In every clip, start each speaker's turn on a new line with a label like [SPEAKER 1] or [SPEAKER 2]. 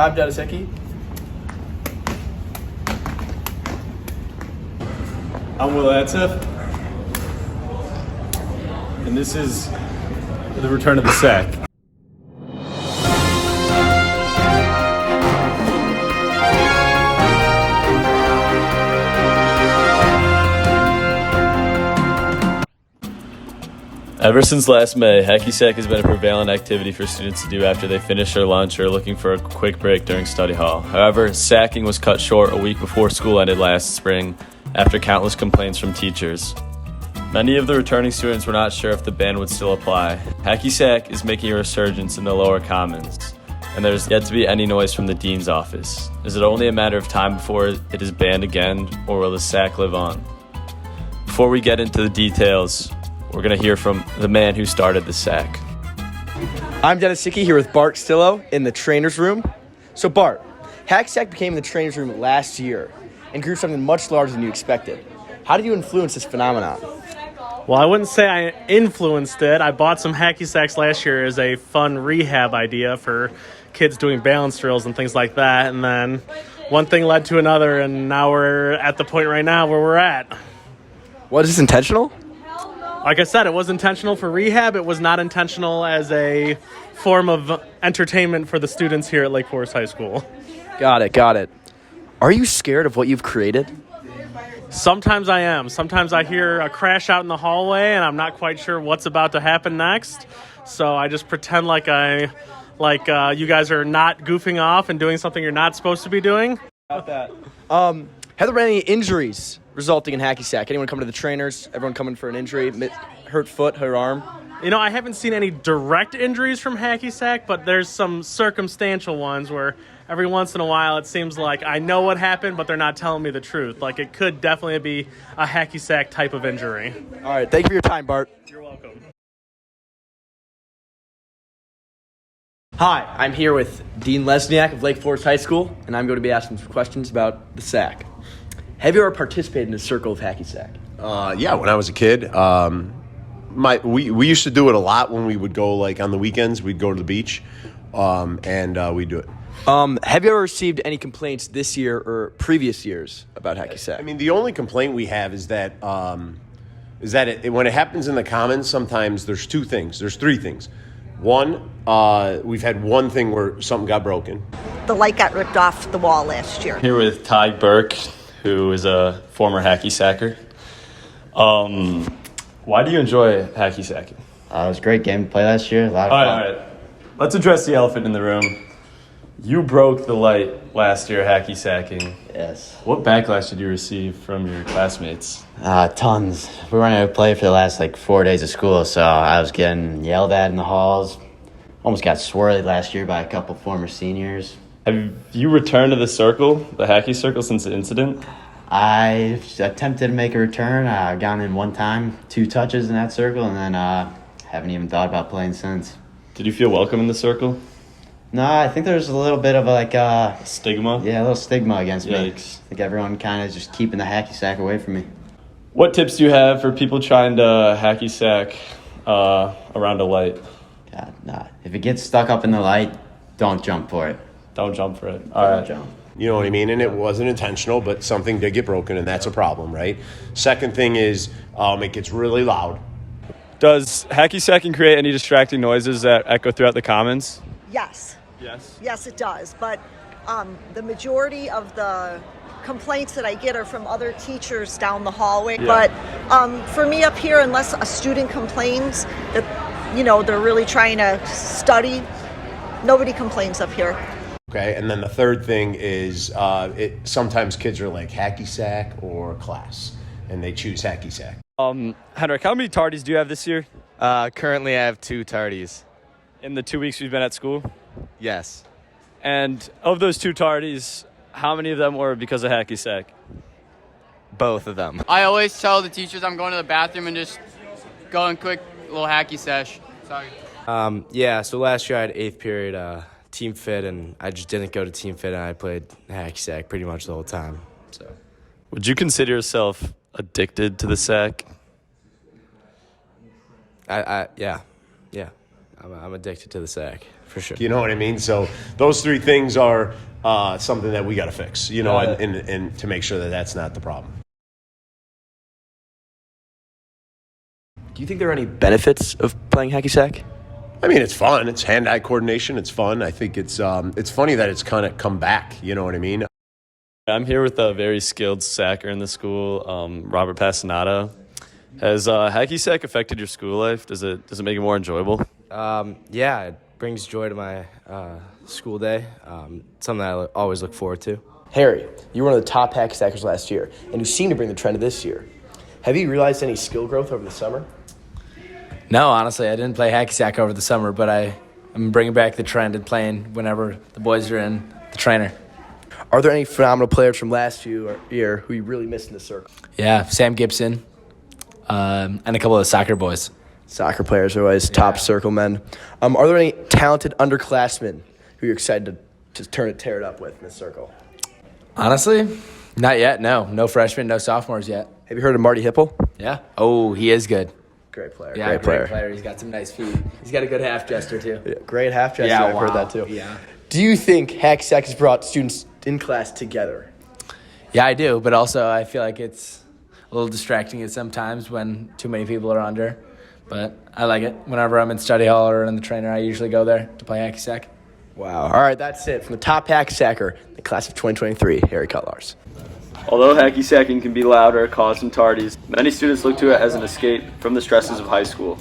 [SPEAKER 1] I'm Dennis Hickey.
[SPEAKER 2] I'm Atzeff. And this is the return of the sack. Ever since last May, hacky sack has been a prevalent activity for students to do after they finish their lunch or are looking for a quick break during study hall. However, sacking was cut short a week before school ended last spring after countless complaints from teachers. Many of the returning students were not sure if the ban would still apply. Hacky sack is making a resurgence in the lower commons, and there's yet to be any noise from the dean's office. Is it only a matter of time before it is banned again, or will the sack live on? Before we get into the details, we're going to hear from the man who started the sack.
[SPEAKER 1] I'm Dennis Hickey here with Bart Stillo in the trainer's room. So Bart, hacky sack became in the trainer's room last year and grew something much larger than you expected. How did you influence this phenomenon?
[SPEAKER 3] Well, I wouldn't say I influenced it. I bought some hacky sacks last year as a fun rehab idea for kids doing balance drills and things like that. And then one thing led to another, and now we're at the point right now where we're at.
[SPEAKER 1] Was this intentional?
[SPEAKER 3] Like I said, it was intentional for rehab. It was not intentional as a form of entertainment for the students here at Lake Forest High School.
[SPEAKER 1] Got it. Are you scared of what you've created?
[SPEAKER 3] Sometimes I am. Sometimes I hear a crash out in the hallway and I'm not quite sure what's about to happen next. So I just pretend like you guys are not goofing off and doing something you're not supposed to be doing.
[SPEAKER 1] About that. Have there been any injuries resulting in hacky sack? Anyone coming to the trainers? Everyone coming for an injury? Hurt foot, hurt arm?
[SPEAKER 3] You know, I haven't seen any direct injuries from hacky sack, but there's some circumstantial ones where every once in a while it seems like I know what happened, but they're not telling me the truth. Like, it could definitely be a hacky sack type of injury.
[SPEAKER 1] All right, thank you for your time, Bart.
[SPEAKER 3] You're welcome.
[SPEAKER 1] Hi, I'm here with Dean Lesniak of Lake Forest High School, and I'm going to be asking some questions about the sack. Have you ever participated in a circle of hacky sack?
[SPEAKER 4] Yeah, when I was a kid, we used to do it a lot when we would go, like, on the weekends. We'd go to the beach, and we'd do it.
[SPEAKER 1] Have you ever received any complaints this year or previous years about hacky sack?
[SPEAKER 4] I mean, the only complaint we have is that when it happens in the commons, sometimes there's two things. There's three things. One, we've had one thing where something got broken.
[SPEAKER 5] The light got ripped off the wall last year.
[SPEAKER 2] Here with Ty Burke, who is a former hacky sacker. Why do you enjoy hacky sacking?
[SPEAKER 6] It was a great game to play last year. A lot of fun.
[SPEAKER 2] All right. Let's address the elephant in the room. You broke the light last year hacky sacking.
[SPEAKER 6] Yes.
[SPEAKER 2] What backlash did you receive from your classmates?
[SPEAKER 6] Tons. We weren't able to play for the last 4 days of school, so I was getting yelled at in the halls. Almost got swirled last year by a couple former seniors.
[SPEAKER 2] Have you returned to the circle, the hacky circle, since the incident?
[SPEAKER 6] I attempted to make a return. I got in one time, 2 touches in that circle, and then haven't even thought about playing since.
[SPEAKER 2] Did you feel welcome in the circle?
[SPEAKER 6] No, I think there's a little bit of
[SPEAKER 2] Stigma?
[SPEAKER 6] Yeah, a little stigma against me.
[SPEAKER 2] Yikes.
[SPEAKER 6] I think everyone kind of just keeping the hacky sack away from me.
[SPEAKER 2] What tips do you have for people trying to hacky sack around a light?
[SPEAKER 6] God, nah. If it gets stuck up in the light, don't jump for it.
[SPEAKER 2] Don't jump for it. All right.
[SPEAKER 6] Jump.
[SPEAKER 4] You know what I mean? And it wasn't intentional, but something did get broken, and that's a problem, right? Second thing is it gets really loud.
[SPEAKER 2] Does hacky sacking create any distracting noises that echo throughout the commons?
[SPEAKER 5] Yes.
[SPEAKER 2] Yes.
[SPEAKER 5] Yes, it does. But the majority of the complaints that I get are from other teachers down the hallway.
[SPEAKER 2] Yeah.
[SPEAKER 5] But for me up here, unless a student complains that, they're really trying to study, nobody complains up here.
[SPEAKER 4] Okay, and then the third thing is sometimes kids are like hacky sack or class, and they choose hacky sack.
[SPEAKER 2] Henrik, how many tardies do you have this year?
[SPEAKER 7] Currently, I have 2 tardies.
[SPEAKER 2] In the 2 weeks we've been at school?
[SPEAKER 7] Yes.
[SPEAKER 2] And of those 2 tardies, how many of them were because of hacky sack?
[SPEAKER 7] Both of them.
[SPEAKER 8] I always tell the teachers I'm going to the bathroom and just go in quick little hacky sesh. Sorry.
[SPEAKER 7] Yeah, so last year I had 8th period team fit, and I just didn't go to team fit, and I played hacky sack pretty much the whole time. So,
[SPEAKER 2] Would you consider yourself addicted to the sack?
[SPEAKER 7] yeah. I'm addicted to the sack. For sure.
[SPEAKER 4] You know what I mean? So those three things are something that we got to fix, you know, and to make sure that that's not the problem.
[SPEAKER 1] Do you think there are any benefits of playing hacky sack?
[SPEAKER 4] I mean, it's fun. It's hand-eye coordination. It's fun. I think it's funny that it's kind of come back. You know what I mean?
[SPEAKER 2] I'm here with a very skilled sacker in the school, Robert Passanato. Has hacky sack affected your school life? Does it make it more enjoyable?
[SPEAKER 7] Yeah, it brings joy to my school day. Something I always look forward to.
[SPEAKER 1] Harry, you were one of the top hacky sackers last year, and you seem to bring the trend to this year. Have you realized any skill growth over the summer?
[SPEAKER 9] No, honestly, I didn't play hacky sack over the summer, but I'm bringing back the trend and playing whenever the boys are in the trainer.
[SPEAKER 1] Are there any phenomenal players from last year who you really missed in the circle?
[SPEAKER 9] Yeah, Sam Gibson, and a couple of soccer boys.
[SPEAKER 1] Soccer players are always top circle men. Are there any talented underclassmen who you're excited to tear it up with in the circle?
[SPEAKER 9] Honestly, not yet. No freshmen, no sophomores yet.
[SPEAKER 1] Have you heard of Marty Hipple?
[SPEAKER 9] Yeah. Oh, he is good.
[SPEAKER 1] Great player.
[SPEAKER 9] Yeah, great player. He's got some nice feet. He's got a good half jester too.
[SPEAKER 1] Yeah, great half gesture.
[SPEAKER 9] Yeah,
[SPEAKER 1] I've heard that too.
[SPEAKER 9] Yeah.
[SPEAKER 1] Do you think hacky sack has brought students in class together?
[SPEAKER 9] Yeah, I do, but also I feel like it's a little distracting at sometimes when too many people are under. But I like it. Whenever I'm in study hall or in the trainer, I usually go there to play hacky sack.
[SPEAKER 1] Wow. All right, that's it. From the top hacky sacker, the class of 2023, Harry Cutlars.
[SPEAKER 2] Although hacky sacking can be loud or cause some tardies, many students look to it as an escape from the stresses of high school.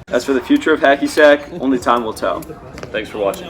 [SPEAKER 2] As for the future of hacky sack, only time will tell. Thanks for watching.